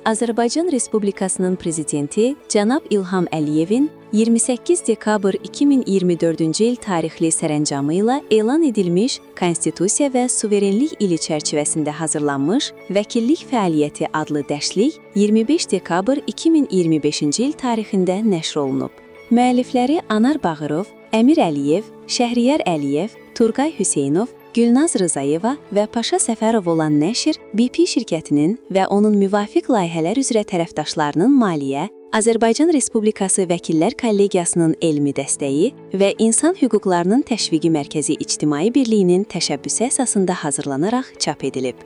Azərbaycan Respublikasının Prezidenti cənab İlham Əliyevin 28 dekabr 2024-cü il tarixli sərəncamı ilə elan edilmiş Konstitusiya və Suverenlik ili çərçivəsində hazırlanmış Vəkillik fəaliyyəti adlı dərslik 25 dekabr 2025-ci il tarixində nəşr olunub. Müəllifləri Anar Bağırov, Əmir Əliyev, Şəhriyar Əliyev, Turqay Hüseynov, Gülnaz Rızayeva və Paşa Səfərov olan nəşr BP şirkətinin və onun müvafiq layihələr üzrə tərəfdaşlarının maliyyə, Azərbaycan Respublikası Vəkillər Kollegiyasının elmi dəstəyi və İnsan Hüquqlarının Təşviqi Mərkəzi İctimai Birliyinin təşəbbüsü əsasında hazırlanaraq çap edilib.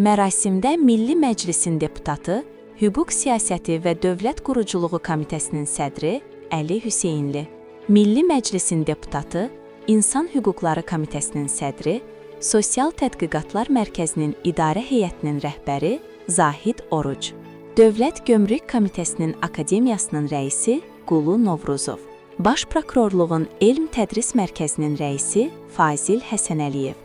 Mərasimdə Milli Məclisin deputatı, Hüquq Siyasəti və Dövlət Quruculuğu Komitəsinin sədri Əli Hüseynli, Milli Məclisin deputatı, İnsan Hüquqları Komitəsinin sədri, Sosial Tədqiqatlar Mərkəzinin İdarə Heyətinin rəhbəri Zahid Oruc, Dövlət Gömrük Komitəsinin Akademiyasının rəisi Qulu Novruzov, Baş Prokurorluğun Elm Tədris Mərkəzinin rəisi Fazil Həsənəliyev,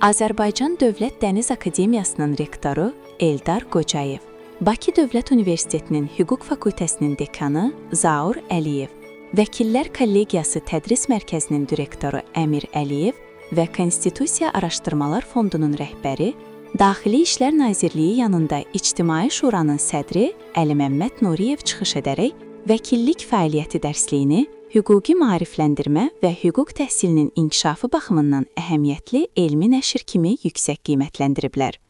Azərbaycan Dövlət Dəniz Akademiyasının rektoru Eldar Qocayev, Bakı Dövlət Universitetinin Hüquq Fakültəsinin dekanı Zaur Əliyev, Vəkillər Kollegiyası Tədris Mərkəzinin direktoru Əmir Əliyev və Konstitusiya Araşdırmalar Fondunun rəhbəri, Daxili İşlər Nazirliyi yanında İctimai Şuranın sədri Əli Məmməd Nuriyev çıxış edərək vəkillik fəaliyyəti dərsliyini hüquqi maarifləndirmə və hüquq təhsilinin inkişafı baxımından əhəmiyyətli elmi nəşr kimi yüksək qiymətləndiriblər.